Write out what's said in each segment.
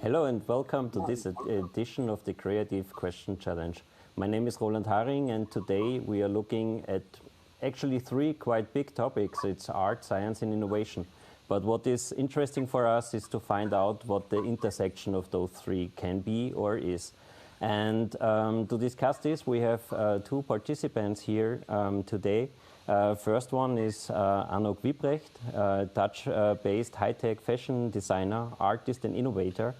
Hello and welcome to this edition of the Creative Question Challenge. My name is Roland Haring and today we are looking at actually three quite big topics. It's art, science and innovation. But what is interesting for us is to find out what the intersection of those three can be or is. And to discuss this we have two participants here today. First one is Anouk Wieprecht, Dutch-based high-tech fashion designer, artist and innovator.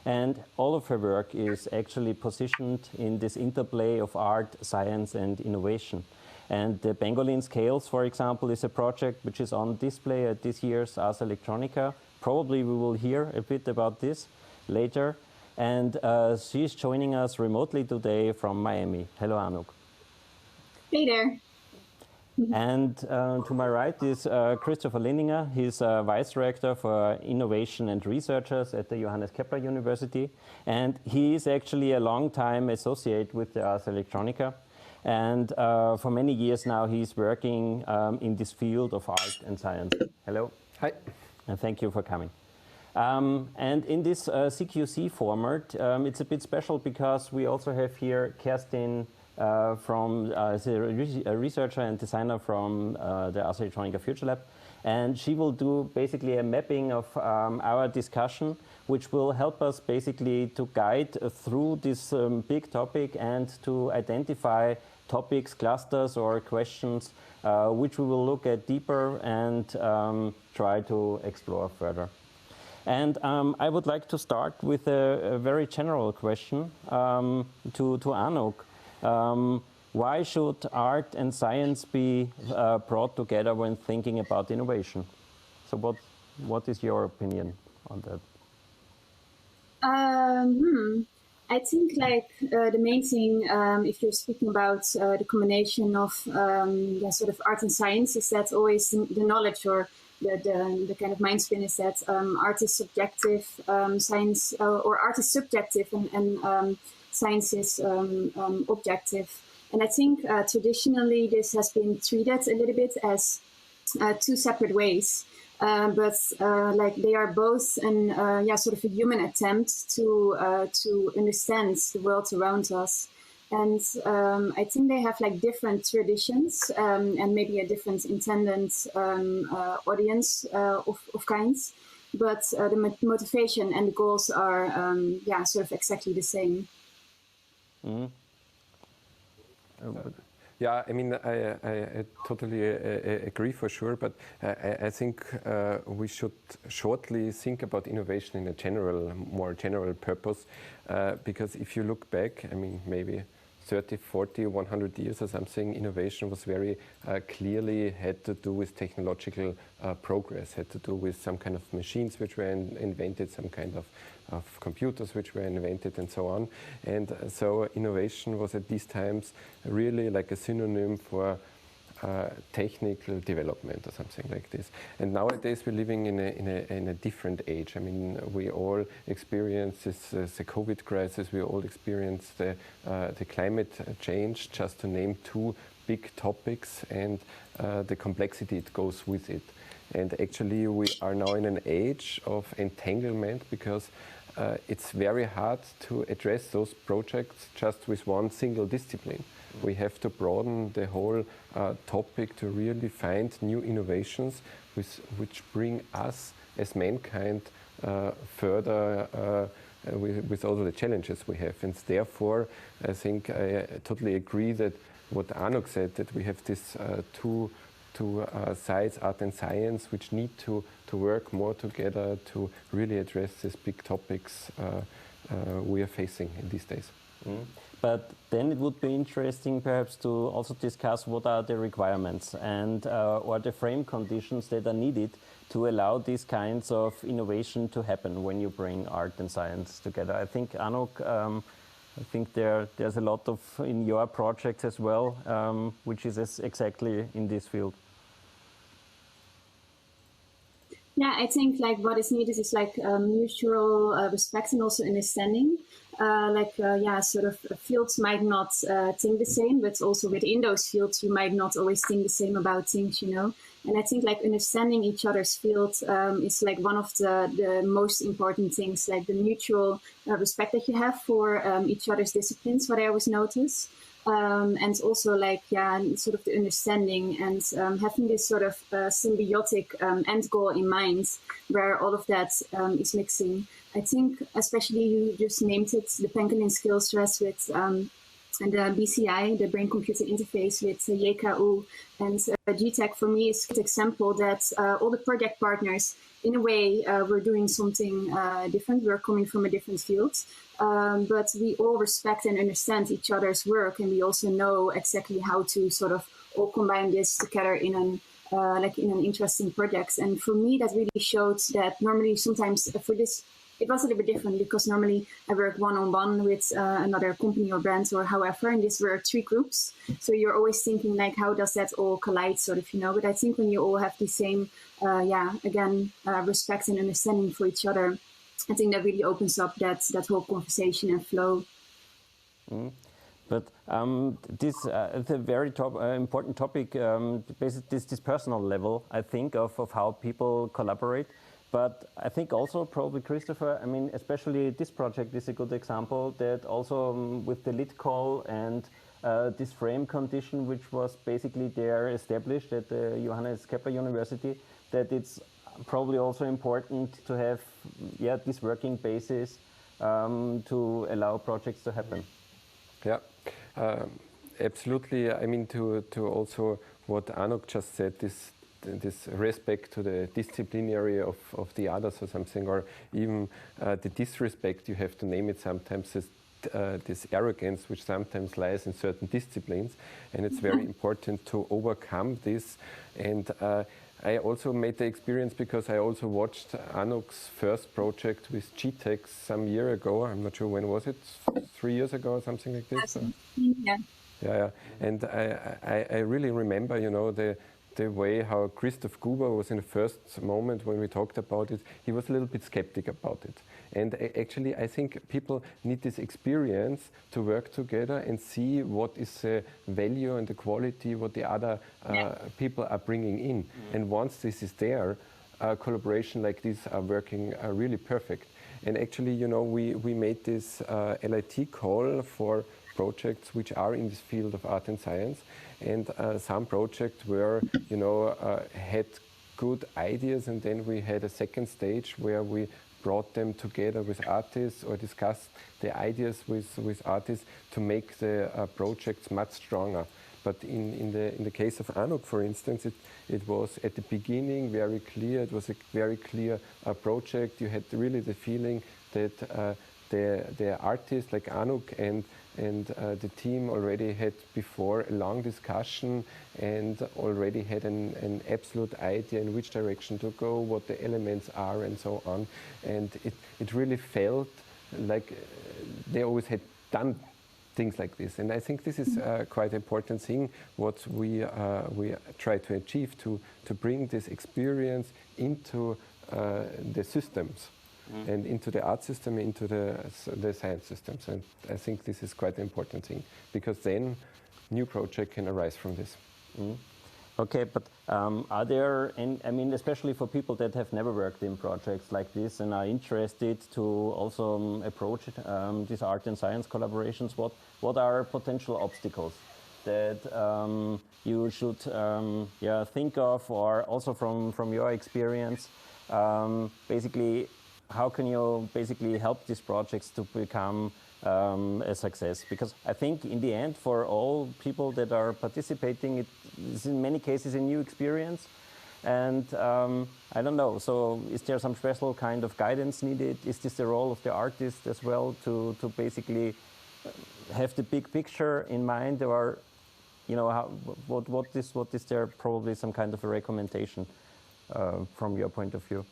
And all of her work is actually positioned in this interplay of art, science and innovation. And the Pangolin Scales, for example, is a project which is on display at this year's Ars Electronica. Probably we will hear a bit about this later. And she's joining us remotely today from Miami. Hello, Anouk. Hey there. And to my right is Christopher Lindinger. He's Vice Director for Innovation and Researchers at the Johannes Kepler University. And he is actually a long-time associate with the Ars Electronica. And for many years now, he's working in this field of art and science. Hello. Hi. And thank you for coming. And in this CQC format, it's a bit special because we also have here Kerstin from a researcher and designer from the Ars Electronica Futurelab, and she will do basically a mapping of our discussion, which will help us basically to guide through this big topic and to identify topics, clusters or questions which we will look at deeper and try to explore further. And I would like to start with a very general question to Anouk. Why should art and science be brought together when thinking about innovation? So what is your opinion on that? I think like the main thing, if you're speaking about the combination of sort of art and science, is that always the knowledge or the kind of mind spin is that art is subjective, science or art is subjective and science is objective. And I think traditionally this has been treated a little bit as two separate ways. But like they are both an sort of a human attempt to understand the world around us. And I think they have like different traditions and maybe a different intended audience of kinds. But the motivation and the goals are sort of exactly the same. Mm-hmm. Yeah, I mean, I totally agree for sure, but I think we should shortly think about innovation in a more general purpose, because if you look back, I mean, maybe 30, 40, 100 years or something, innovation was very clearly had to do with technological progress, had to do with some kind of machines which were invented, some kind of computers which were invented and so on. And so innovation was at these times really like a synonym for technical development or something like this. And nowadays we're living in a different age. I mean, we all experience the COVID crisis, we all experience the climate change, just to name two big topics, and the complexity it goes with it. And actually we are now in an age of entanglement, because it's very hard to address those projects just with one single discipline. We have to broaden the whole topic to really find new innovations which bring us as mankind further with all the challenges we have. And therefore, I think I totally agree that what Anouk said, that we have this two sides, art and science, which need to work more together to really address these big topics we are facing in these days. Mm. But then it would be interesting perhaps to also discuss what are the requirements and or the frame conditions that are needed to allow these kinds of innovation to happen when you bring art and science together. I think, Anouk, I think there's a lot of in your projects as well, which is exactly in this field. Yeah, I think like what is needed is like mutual respect and also understanding. sort of fields might not think the same, but also within those fields, you might not always think the same about things, you know. And I think like understanding each other's field is like one of the most important things, like the mutual respect that you have for each other's disciplines, what I always notice. And also like, sort of the understanding and having this sort of symbiotic end goal in mind where all of that is mixing. I think especially you just named it, the Pangolin skill stress with and the BCI, the brain-computer interface with YKU and GTEC for me is an example that all the project partners, in a way, we're doing something different. We're coming from a different field, but we all respect and understand each other's work, and we also know exactly how to sort of all combine this together in an in an interesting project. And for me, that really showed that normally sometimes for this, it was a little bit different because normally I work one-on-one with another company or brand or however, and these were 3 groups. So you're always thinking like, how does that all collide sort of, you know, but I think when you all have the same, respect and understanding for each other, I think that really opens up that whole conversation and flow. Mm. But this is a very important topic, basically this personal level, I think, of how people collaborate. But I think also probably, Christopher, I mean, especially this project is a good example that also with the lit call and this frame condition, which was basically there established at the Johannes Kepler University, that it's probably also important to have this working basis to allow projects to happen. Yeah, absolutely. I mean, to also what Anuk just said, this respect to the disciplinary of the others or something, or even the disrespect, you have to name it sometimes, this arrogance which sometimes lies in certain disciplines, and it's very important to overcome this. And I also made the experience because I also watched Anuk's first project with GTEC some year ago. I'm not sure when was it, 3 years ago or something like this? Yeah. And I really remember, you know, the way how Christoph Gruber was in the first moment when we talked about it, he was a little bit skeptic about it. And actually, I think people need this experience to work together and see what is the value and the quality, what the other people are bringing in. And once this is there, collaboration like this are working really perfect. And actually, you know, we made this LIT call for projects which are in this field of art and science, and some projects were, you know, had good ideas, and then we had a second stage where we brought them together with artists or discussed the ideas with artists to make the projects much stronger. But in the case of Anuk, for instance, it was at the beginning very clear. It was a very clear project. You had really the feeling that the artists like Anuk and the team already had before a long discussion and already had an absolute idea in which direction to go, what the elements are, and so on. And it really felt like they always had done things like this. And I think this is quite an important thing, what we try to achieve, to bring this experience into the systems. And into the art system, into the science systems. And I think this is quite an important thing, because then new project can arise from this. Okay, but are there, I mean, especially for people that have never worked in projects like this and are interested to also approach these art and science collaborations, what are potential obstacles that you should think of, or also from your experience, basically, how can you basically help these projects to become a success? Because I think in the end, for all people that are participating, it is in many cases a new experience. And I don't know, so is there some special kind of guidance needed? Is this the role of the artist as well to basically have the big picture in mind? Or, you know, what is there probably some kind of a recommendation from your point of view?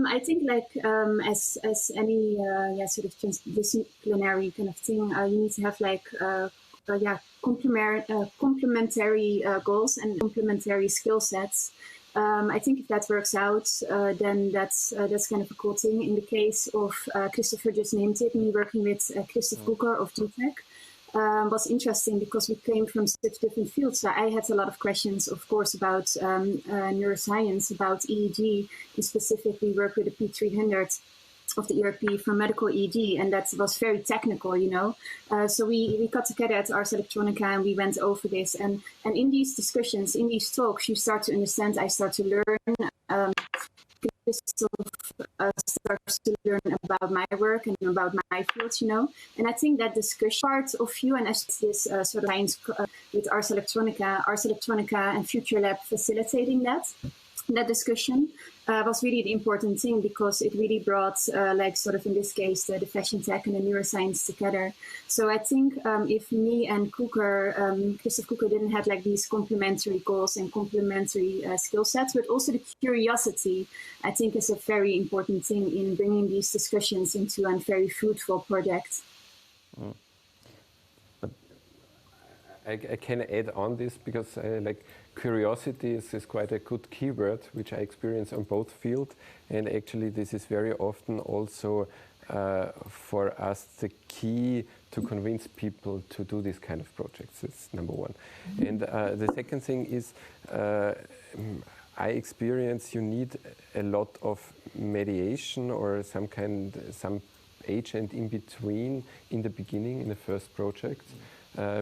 I think like as any sort of transdisciplinary kind of thing, you need to have like complementary goals and complementary skill sets. I think if that works out, then that's kind of a cool thing. In the case of Christopher just named it, me working with Christoph Kuker of GTech was interesting because we came from such different fields. So I had a lot of questions, of course, about neuroscience, about EEG. We specifically work with the P300 of the ERP for medical EEG, and that was very technical, you know. So we got together at Ars Electronica and we went over this. And in these discussions, in these talks, you start to understand, I start to learn, starts to learn about my work and about my fields, you know. And I think that discussion part of you, and as this sort of science with Ars Electronica and Futurelab facilitating that discussion was really the important thing, because it really brought, like sort of in this case, the fashion tech and the neuroscience together. So I think if me and Christoph Kuker didn't have like these complementary goals and complementary skill sets, but also the curiosity, I think is a very important thing in bringing these discussions into a very fruitful project. Mm. But I can add on this because like curiosity is quite a good keyword, which I experience on both fields, and actually this is very often also for us the key to convince people to do this kind of projects. That's number one. And the second thing is I experience you need a lot of mediation or some agent in between in the beginning, in the first project.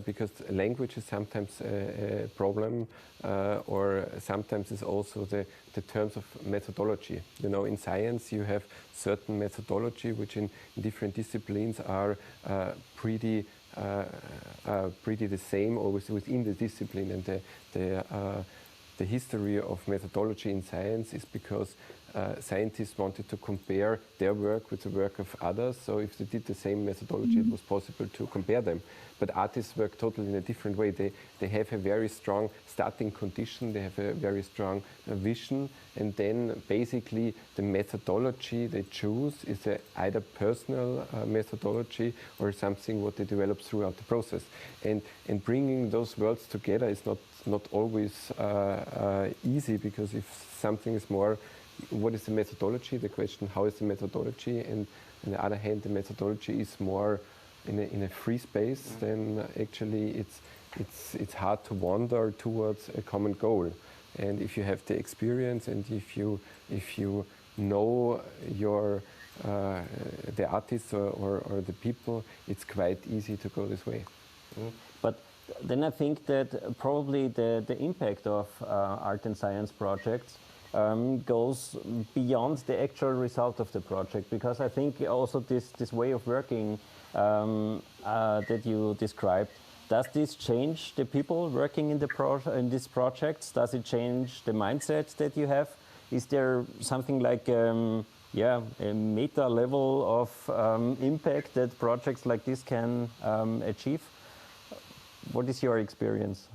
Because language is sometimes a problem, or sometimes it's also the terms of methodology. You know, in science you have certain methodology which in different disciplines are pretty the same, or within the discipline. And the history of methodology in science is because scientists wanted to compare their work with the work of others. So if they did the same methodology, it was possible to compare them. But artists work totally in a different way. They have a very strong starting condition, they have a very strong vision, and then basically the methodology they choose is either personal methodology or something what they develop throughout the process. And bringing those worlds together is not always easy, because if something is more, what is the methodology? The question, how is the methodology? And on the other hand, the methodology is more in a free space, then actually it's hard to wander towards a common goal. And if you have the experience and if you know your the artists or the people, it's quite easy to go this way. But then I think that probably the impact of art and science projects goes beyond the actual result of the project, because I think also this way of working that you described, does this change the people working in these projects? Does it change the mindset that you have? Is there something like a meta level of impact that projects like this can achieve? What is your experience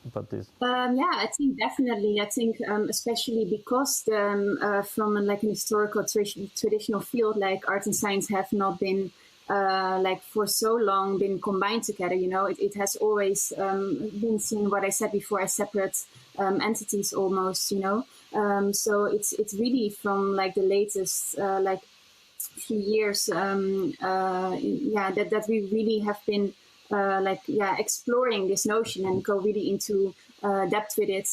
about this? Yeah, I think definitely. I think especially because from like an historical traditional field like art and science have not been like for so long been combined together. You know, it has always been seen, what I said before, as separate entities almost. You know, so it's really from like the latest like few years, that we really have been. Exploring this notion and go really into depth with it,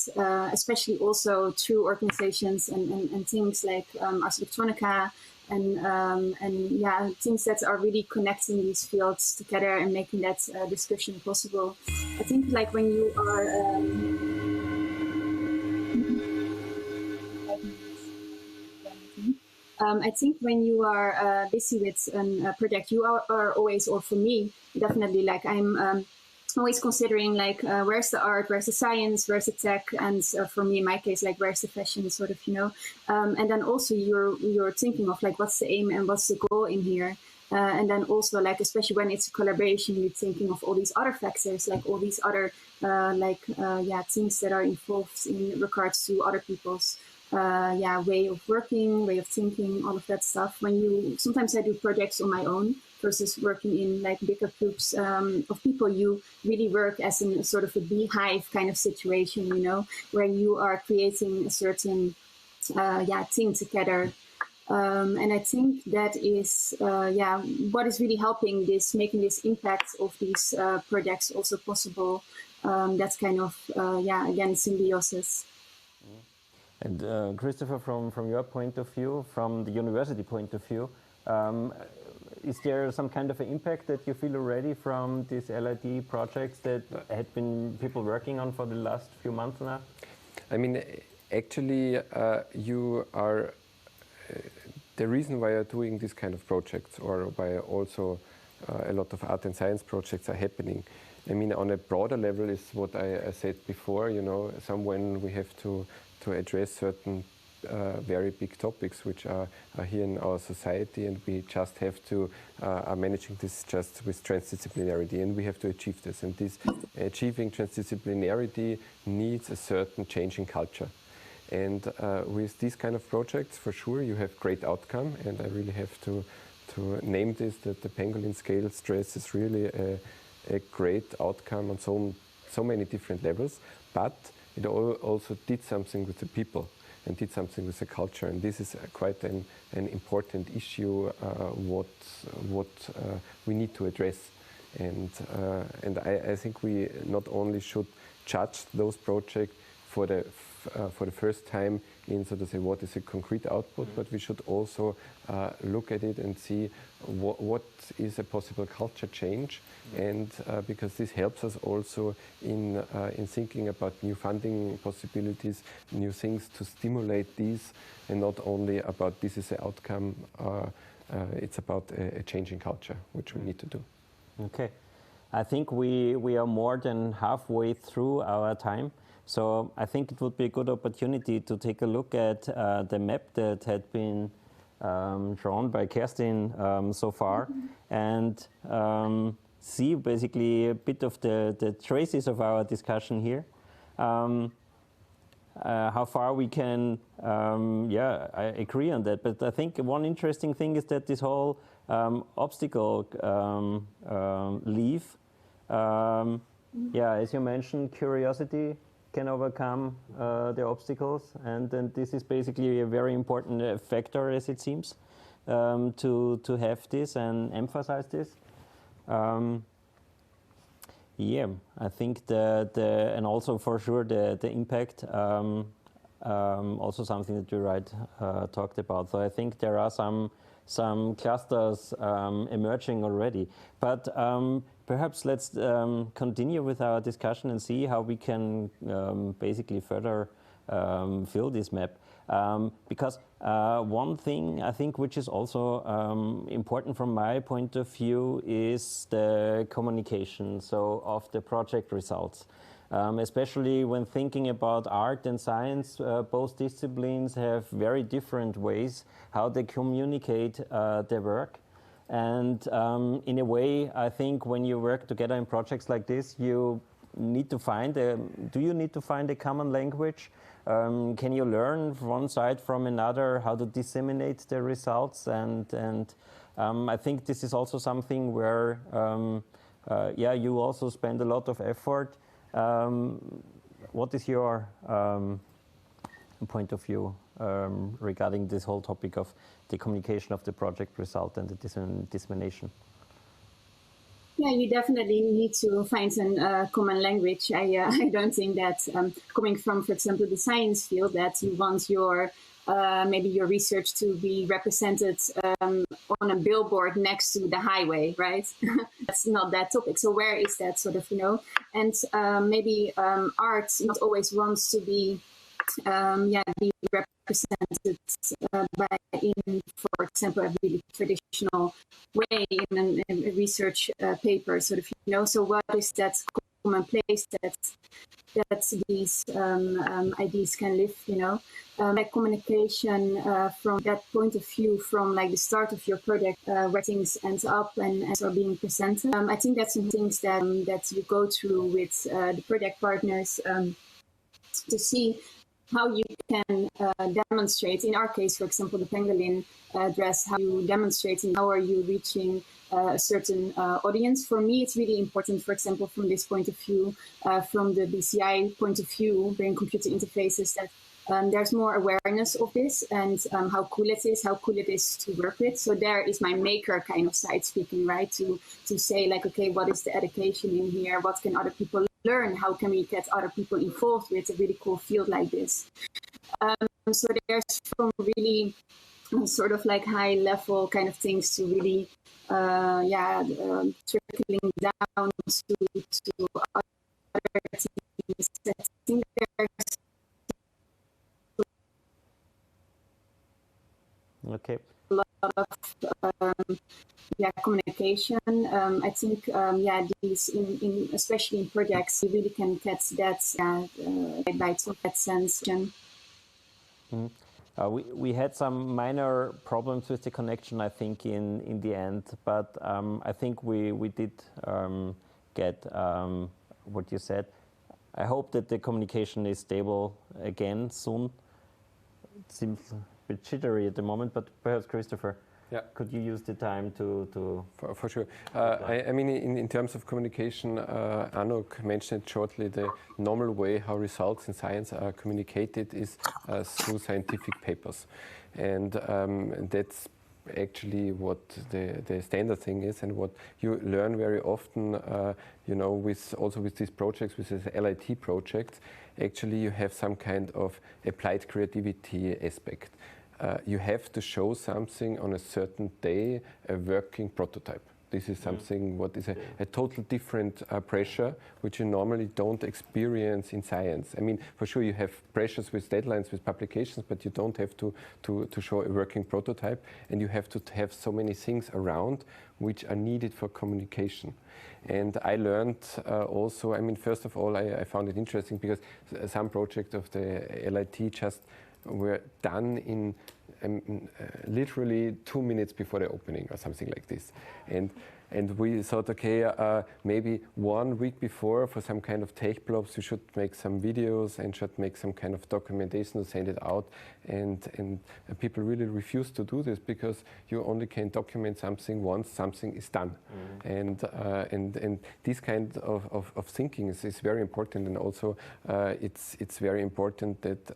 especially also through organizations and things like Ars Electronica and things that are really connecting these fields together and making that discussion possible. I think like when you are I think when you are busy with a project, you are always, or for me, definitely, like I'm always considering like where's the art, where's the science, where's the tech, and for me, in my case, like where's the fashion, sort of, you know. And then also you're thinking of like what's the aim and what's the goal in here. And then also like especially when it's a collaboration, you're thinking of all these other factors, like all these other things that are involved in regards to other people's way of working, way of thinking, all of that stuff. Sometimes I do projects on my own versus working in like bigger groups of people. You really work as in a sort of a beehive kind of situation, you know, where you are creating a certain thing together. And I think that is, what is really helping this, making this impact of these projects also possible. That's kind of, again, symbiosis. And Christopher, from your point of view, from the university point of view, is there some kind of an impact that you feel already from these LID projects that had been people working on for the last few months now? I mean, actually, you are the reason why you're doing this kind of projects, or why also a lot of art and science projects are happening. I mean, on a broader level is what I said before, you know, when we have to address certain very big topics which are here in our society, and we just have to are managing this just with transdisciplinarity, and we have to achieve this. And this achieving transdisciplinarity needs a certain change in culture. And with these kind of projects, for sure, you have great outcome. And I really have to name this, that the pangolin scale stress is really a great outcome on so many different levels. But it also did something with the people and did something with the culture. And this is quite an important issue, what we need to address. And I think we not only should judge those projects for the first time in, so to say, what is a concrete output, but we should also look at it and see what is a possible culture change, and because this helps us also in thinking about new funding possibilities, new things to stimulate these, and not only about this is the outcome, it's about a change in culture, which we need to do. Okay. I think we are more than halfway through our time. So I think it would be a good opportunity to take a look at the map that had been drawn by Kerstin so far, and see basically a bit of the traces of our discussion here. How far we can, I agree on that. But I think one interesting thing is that this whole obstacle leaf, as you mentioned, curiosity can overcome the obstacles, and then this is basically a very important factor, as it seems, to have this and emphasize this. I think and also for sure the impact, also something that you talked about. So I think there are some clusters emerging already, but perhaps let's continue with our discussion and see how we can basically further fill this map. Because one thing I think which is also important from my point of view is the communication, so of the project results. Especially when thinking about art and science, both disciplines have very different ways how they communicate their work. And in a way, I think when you work together in projects like this, you need to find do you need to find a common language? Can you learn one side from another how to disseminate the results? And I think this is also something where, you also spend a lot of effort. What is your point of view regarding this whole topic of the communication of the project result and the dissemination? Yeah, you definitely need to find a common language. I don't think that coming from, for example, the science field, that you want your maybe your research to be represented on a billboard next to the highway, right? That's not that topic. So where is that sort of, and maybe art not always wants to be represented for example, a really traditional way in a research paper, sort of, So what is that common place that these ideas can live, like communication from that point of view, from like the start of your project, where things end up and are being presented. I think that's some things that you go through with the project partners to see how you can demonstrate, in our case, for example, the pangolin dress, how you demonstrate and how are you reaching a certain audience. For me, it's really important, for example, from this point of view, from the BCI point of view, brain-computer interfaces, that there's more awareness of this and how cool it is to work with. So there is my maker kind of side speaking, right? To say like, okay, what is the education in here? What can other people learn? How can we get other people involved with a really cool field like this? So there's from really sort of like high level kind of things to really, trickling down to other teams. I think there's okay. a lot of communication. I think these in especially in projects, you really can get that by that sense. We had some minor problems with the connection, I think, in the end, but I think we did get what you said. I hope that the communication is stable again soon. It seems a bit jittery at the moment, but perhaps Christopher, could you use the time to... For sure. I mean, in terms of communication, Anuk mentioned shortly, the normal way how results in science are communicated is through scientific papers. And that's actually what the standard thing is, and what you learn very often, you know, with these projects, with these LIT projects, actually you have some kind of applied creativity aspect. You have to show something on a certain day, a working prototype. This is something what is a total different pressure, which you normally don't experience in science. I mean, for sure you have pressures with deadlines, with publications, but you don't have to show a working prototype, and you have to have so many things around which are needed for communication. And I learned also, I mean, first of all, I found it interesting because some projects of the LIT just were done in literally 2 minutes before the opening or something like this. And we thought, okay, maybe 1 week before, for some kind of take blobs, we should make some videos and should make some kind of documentation to send it out. And people really refuse to do this because you only can document something once something is done. And this kind of thinking is very important. And also it's very important that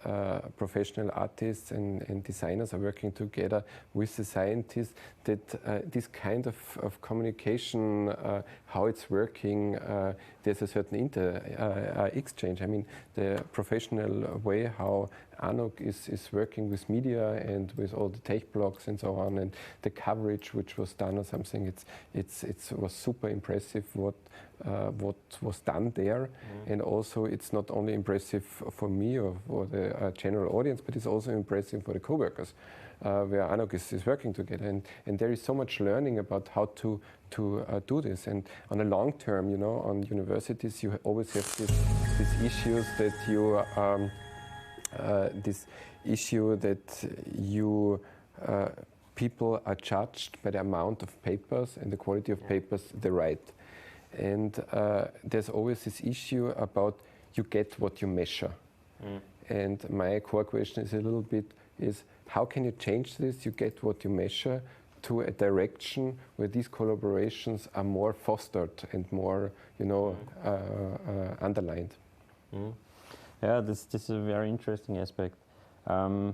professional artists and designers are working together with the scientists, that this kind of communication, how it's working, there's a certain exchange. I mean, the professional way how Anuk is working with media and with all the tech blogs and so on, and the coverage which was done or something, it was super impressive what was done there. And also it's not only impressive for me or for the general audience, but it's also impressive for the co-workers. Where Anuk is working together, and there is so much learning about how to do this. And on a long term, you know, on universities, you always have these issues that you this issue that you people are judged by the amount of papers and the quality of papers they write. And there's always this issue about you get what you measure. And my core question is a little bit is, how can you change this? You get what you measure to a direction where these collaborations are more fostered and more, you know, underlined. Yeah, this is a very interesting aspect. I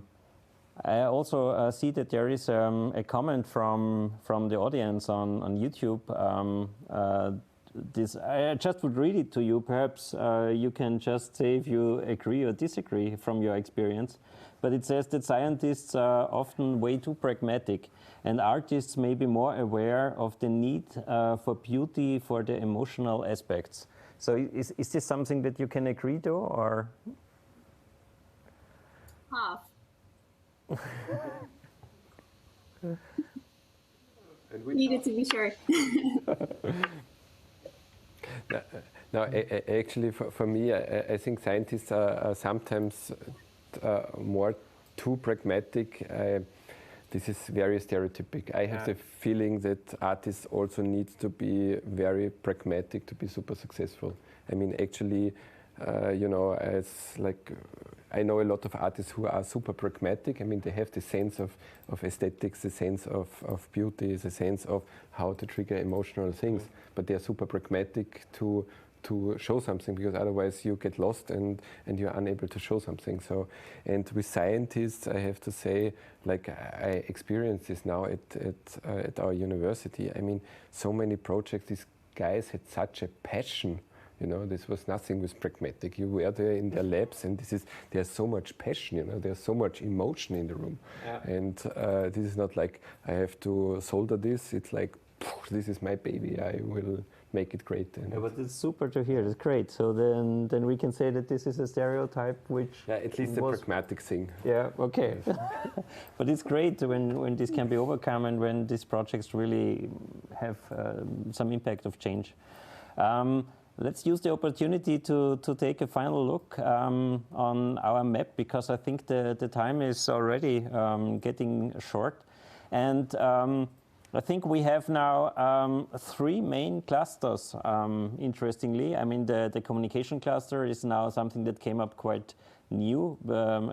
also see that there is a comment from the audience on YouTube. I just would read it to you. Perhaps you can just say if you agree or disagree from your experience. But it says that scientists are often way too pragmatic, and artists may be more aware of the need for beauty, for the emotional aspects. So is this something that you can agree to, or? Half. Needed to be sure. No, actually, for me, I think scientists are sometimes more too pragmatic. This is very stereotypic. I have the feeling that artists also need to be very pragmatic to be super successful. I mean, actually, you know, as like I know a lot of artists who are super pragmatic. I mean, they have the sense of aesthetics, the sense of beauty, the sense of how to trigger emotional things, but they are super pragmatic to show something, because otherwise you get lost and you're unable to show something. So, and with scientists, I have to say, like I experience this now at our university. I mean, so many projects, these guys had such a passion. You know, this was nothing was pragmatic. You were there in their labs, and there's so much passion. You know, there's so much emotion in the room, and this is not like I have to solder this. It's like this is my baby. I will make it great. Yeah, but it's super to hear. It's great. So then we can say that this is a stereotype, which at least a pragmatic thing. Yeah. Okay. But it's great when this can be overcome and when these projects really have some impact of change. Let's use the opportunity to take a final look on our map, because I think the time is already getting short. And I think we have now 3 main clusters, interestingly. I mean, the communication cluster is now something that came up quite new,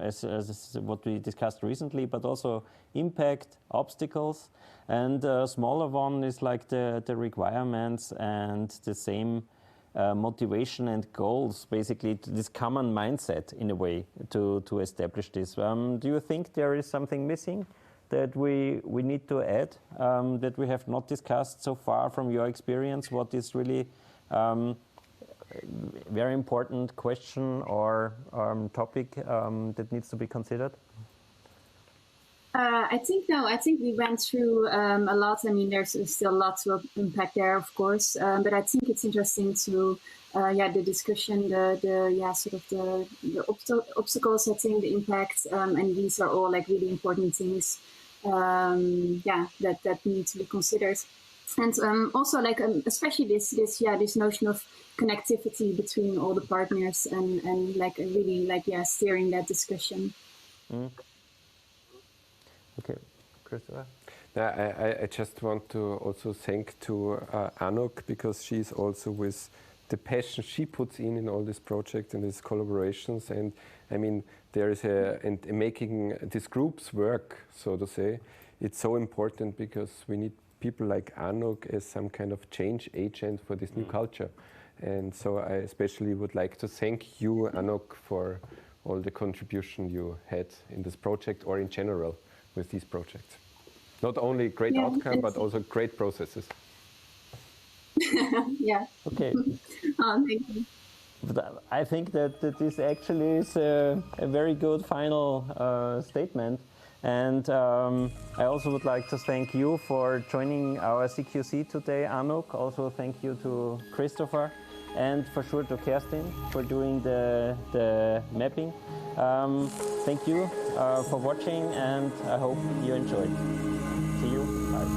as what we discussed recently, but also impact, obstacles. And a smaller one is like the requirements and the same motivation and goals, basically this common mindset in a way to establish this. Do you think there is something missing that we need to add, that we have not discussed so far from your experience? What is really very important question or topic that needs to be considered? I think we went through a lot. I mean, there's still lots of impact there, of course, but I think it's interesting to, the discussion, the obstacles setting, the impact, and these are all like really important things, that need to be considered. And also like, especially this notion of connectivity between all the partners and like really like, steering that discussion. Mm. Okay, Christopher? I just want to also thank to Anuk, because she's also with the passion she puts in all these projects and these collaborations. And I mean, there is and making these groups work, so to say, it's so important, because we need people like Anuk as some kind of change agent for this new culture. And so I especially would like to thank you, Anuk, for all the contribution you had in this project or in general with these projects. Not only great outcome, but also great processes. Yeah. Okay. Thank you. But I think that this actually is a very good final statement. And I also would like to thank you for joining our CQC today, Anuk. Also thank you to Christopher, and for sure to Kerstin for doing the mapping. Thank you for watching, and I hope you enjoyed. See you. Bye.